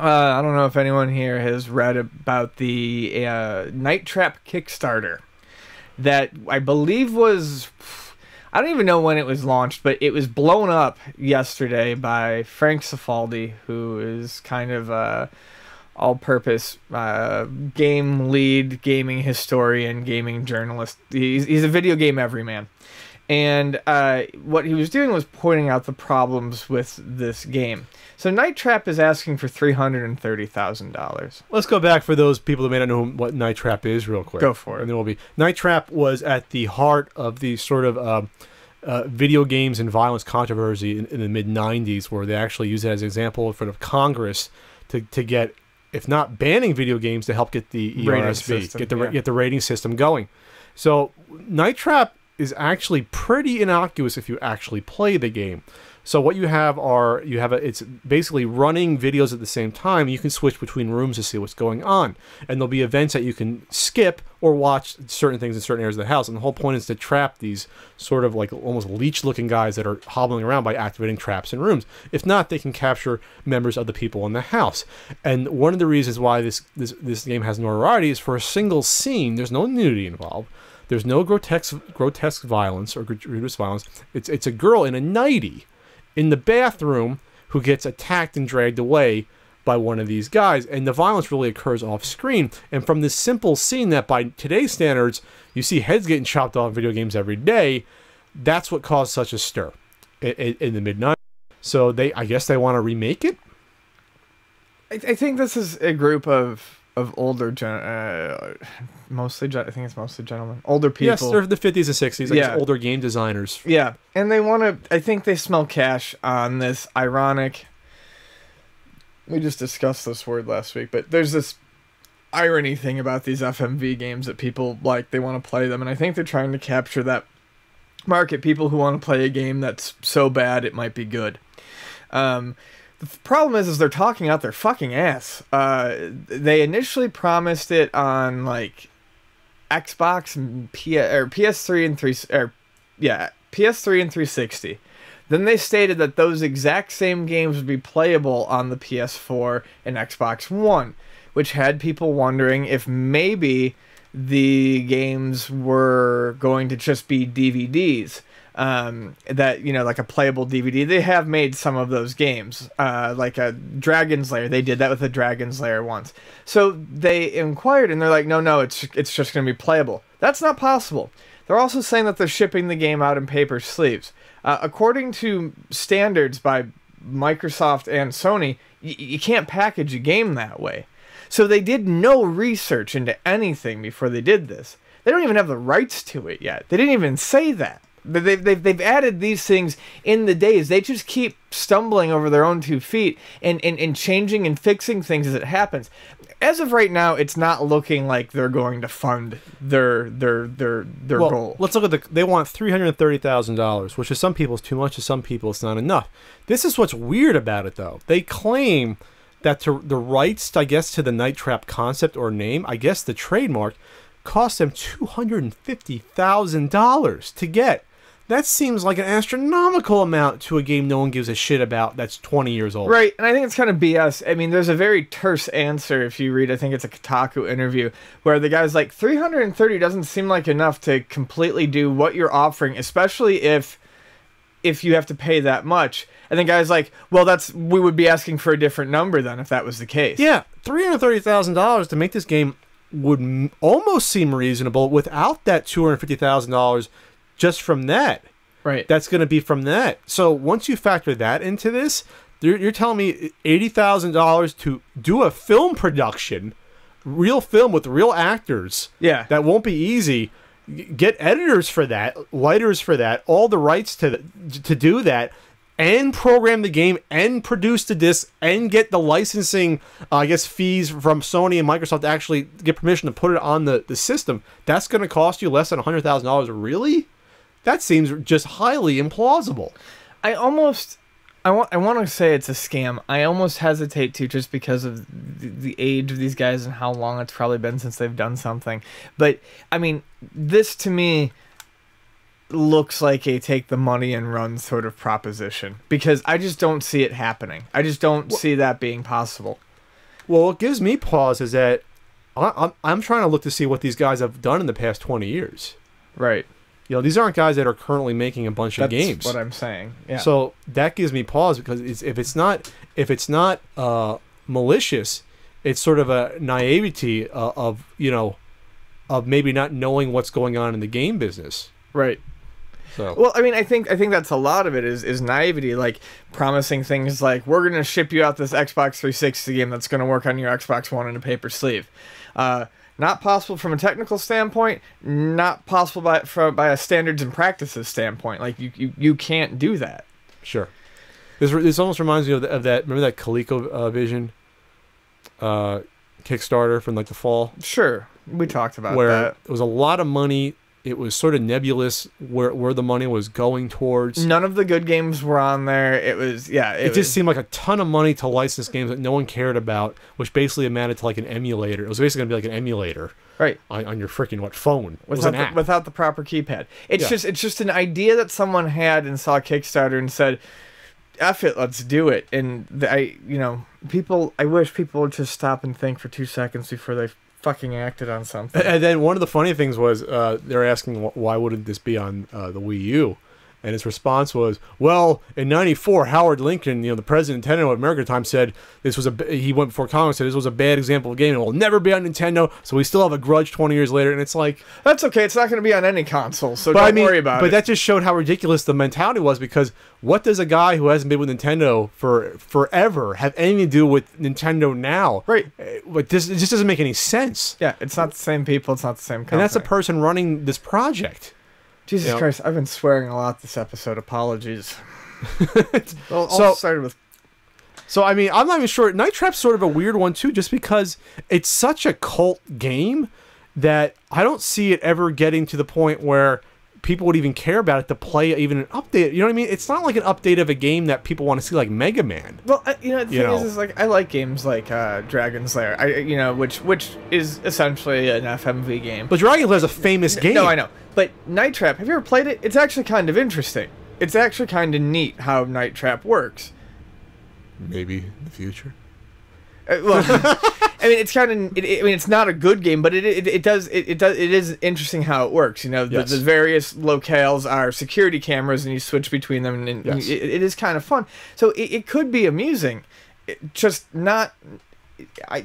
I don't know if anyone here has read about the Night Trap Kickstarter that I believe was... I don't even know when it was launched, but it was blown up yesterday by Frank Cifaldi, who is kind of a all-purpose game lead, gaming historian, gaming journalist. He's a video game everyman. And what he was doing was pointing out the problems with this game. So Night Trap is asking for $330,000. Let's go back for those people that may not know what Night Trap is real quick. Go for it. And then we'll be... Night Trap was at the heart of the sort of video games and violence controversy in the mid-90s, where they actually used it as an example in front of Congress to get, if not banning video games, to help get the ERSB, get the rating system going. So Night Trap is actually pretty innocuous if you actually play the game. So what you have are, it's basically running videos at the same time. You can switch between rooms to see what's going on. And there'll be events that you can skip or watch certain things in certain areas of the house. And the whole point is to trap these sort of like almost leech-looking guys that are hobbling around by activating traps in rooms. If not, they can capture members of the people in the house. And one of the reasons why this game has notoriety is for a single scene. There's no nudity involved. There's no grotesque violence or gratuitous violence. It's a girl in a nightie in the bathroom who gets attacked and dragged away by one of these guys, and the violence really occurs off screen. And from this simple scene that by today's standards you see heads getting chopped off in video games every day, that's what caused such a stir in the mid-90s. So I guess they want to remake it. I think this is a group of older mostly I think it's mostly gentlemen, older people. Yes, they're the 50s and 60s, like yeah. Older game designers. Yeah, and they want to, I think they smell cash on this ironic, we just discussed this word last week, but there's this irony thing about these FMV games that people like, they want to play them, and I think they're trying to capture that market, people who want to play a game that's so bad it might be good. The problem is they're talking out their fucking ass. They initially promised it on like Xbox and PS3 and PS3 and 360. Then they stated that those exact same games would be playable on the PS4 and Xbox One, which had people wondering if maybe the games were going to just be DVDs. That, you know, like a playable DVD. They have made some of those games, like a Dragon's Lair. They did that with a Dragon's Lair once. So they inquired, and they're like, no, it's just going to be playable. That's not possible. They're also saying that they're shipping the game out in paper sleeves. According to standards by Microsoft and Sony, you can't package a game that way. So they did no research into anything before they did this. They don't even have the rights to it yet. They didn't even say that. They've added these things in the days. They just keep stumbling over their own 2 feet and changing and fixing things as it happens. As of right now, it's not looking like they're going to fund their goal. Let's look at they want $330,000, which to some people is too much, to some people it's not enough. This is what's weird about it, though. They claim that the rights, I guess, to the Night Trap concept or name, I guess the trademark, cost them $250,000 to get. That seems like an astronomical amount to a game no one gives a shit about that's 20 years old. Right, and I think it's kind of BS. I mean, there's a very terse answer if you read, I think it's a Kotaku interview, where the guy's like, 330 doesn't seem like enough to completely do what you're offering, especially if you have to pay that much. And the guy's like, well, we would be asking for a different number then if that was the case. Yeah, $330,000 to make this game would almost seem reasonable without that $250,000 just from that. Right. That's going to be from that. So once you factor that into this, you're telling me $80,000 to do a film production, real film with real actors. Yeah. That won't be easy. Get editors for that, writers for that, all the rights to do that, and program the game, and produce the disc, and get the licensing, I guess, fees from Sony and Microsoft to actually get permission to put it on the system. That's going to cost you less than $100,000. Really? That seems just highly implausible. I want to say it's a scam. I almost hesitate to, just because of the age of these guys and how long it's probably been since they've done something. But, I mean, this to me looks like a take the money and run sort of proposition, because I just don't see it happening. I just don't see that being possible. Well, what gives me pause is that I'm trying to look to see what these guys have done in the past 20 years. Right. You know, these aren't guys that are currently making a bunch of games. That's what I'm saying. Yeah. So that gives me pause because if it's not malicious, it's sort of a naivety of maybe not knowing what's going on in the game business. Right. So. Well, I mean, I think that's a lot of it is naivety, like promising things like we're going to ship you out this Xbox 360 game that's going to work on your Xbox One in a paper sleeve. Not possible from a technical standpoint, not possible by a standards and practices standpoint. Like you can't do that. Sure. This almost reminds me of that. Remember that ColecoVision Kickstarter from like the fall? Sure, we talked about where that. It was a lot of money. It was sort of nebulous where the money was going towards. None of the good games were on there. It was, yeah. It just seemed like a ton of money to license games that no one cared about, which basically amounted to like an emulator. It was basically going to be like an emulator. Right. On your freaking phone. It was an app. Without the proper keypad. It's just an idea that someone had and saw Kickstarter and said, F it, let's do it. And I wish people would just stop and think for 2 seconds before they fucking acted on something. And then one of the funny things was they're asking why wouldn't this be on the Wii U, and his response was, well, in '94 Howard Lincoln, the president of Nintendo at American time, said this was he went before Congress, said this was a bad example of a game and will never be on Nintendo, so we still have a grudge 20 years later. And it's like, that's okay, it's not going to be on any console, so don't worry about it. But that just showed how ridiculous the mentality was, because what does a guy who hasn't been with Nintendo for forever have anything to do with Nintendo now? Right. But it just doesn't make any sense. Yeah, it's not the same people, it's not the same company. And that's the person running this project. Jesus Christ, I've been swearing a lot this episode. Apologies. All started with... So, I mean, I'm not even sure. Night Trap's sort of a weird one, too, just because it's such a cult game that I don't see it ever getting to the point where people would even care about it to play even an update. You know what I mean? It's not like an update of a game that people want to see, like Mega Man. Well, the thing is like, I like games like Dragon's Lair, which is essentially an FMV game. But Dragon's Lair is a famous game. No, I know. But Night Trap, have you ever played it? It's actually kind of interesting. It's actually kind of neat how Night Trap works. Maybe in the future. Well, I mean, it's kind of. It's not a good game, but it is interesting how it works. The various locales are security cameras, and you switch between them, and it is kind of fun. So it could be amusing, just not.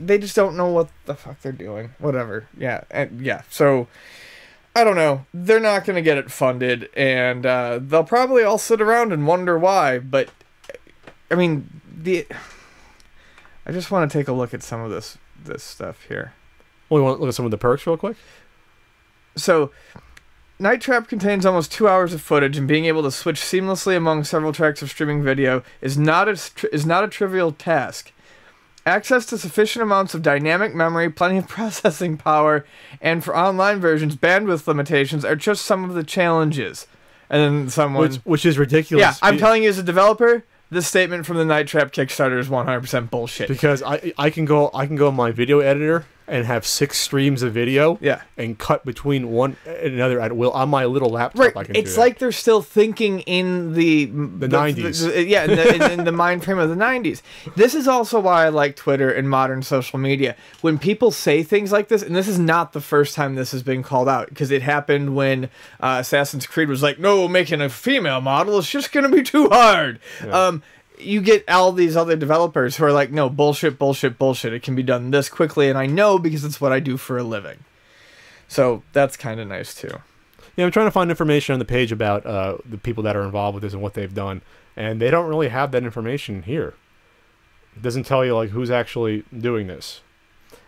They just don't know what the fuck they're doing. Whatever. Yeah. So I don't know. They're not going to get it funded, and they'll probably all sit around and wonder why. But I mean, I just want to take a look at some of this stuff here. Well, you want to look at some of the perks real quick? So, Night Trap contains almost 2 hours of footage, and being able to switch seamlessly among several tracks of streaming video is not a trivial task. Access to sufficient amounts of dynamic memory, plenty of processing power, and for online versions, bandwidth limitations are just some of the challenges. And then someone... Which is ridiculous. Yeah, I'm telling you as a developer... This statement from the Night Trap Kickstarter is 100% bullshit. Because I can go on my video editor and have 6 streams of video, and cut between one and another at will on my little laptop. Right, I can it's do like they're still thinking in the 90s. In the mind frame of the 90s. This is also why I like Twitter and modern social media. When people say things like this, and this is not the first time this has been called out, because it happened when Assassin's Creed was like, no, making a female model is just going to be too hard. Yeah. You get all these other developers who are like, no, bullshit. It can be done this quickly, and I know because it's what I do for a living. So that's kind of nice, too. Yeah, I'm trying to find information on the page about the people that are involved with this and what they've done, and they don't really have that information here. It doesn't tell you, like, who's actually doing this.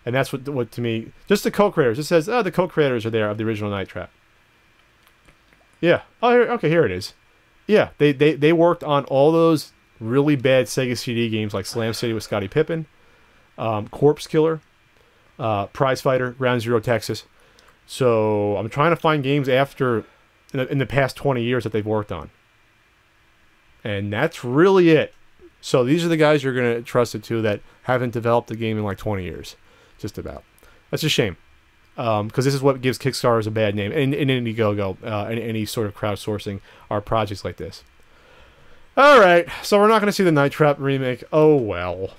And that's what to me, just the co-creators. It says, the co-creators are there of the original Night Trap. Yeah. Oh, here it is. Yeah, they worked on all those really bad Sega CD games like Slam City with Scottie Pippen, Corpse Killer, Prize Fighter, Ground Zero Texas. So I'm trying to find games in the past 20 years that they've worked on. And that's really it. So these are the guys you're going to trust it to that haven't developed the game in like 20 years. Just about. That's a shame. Because this is what gives Kickstarters a bad name. And Indiegogo, any sort of crowdsourcing are projects like this. All right, so we're not going to see the Night Trap remake. Oh, well.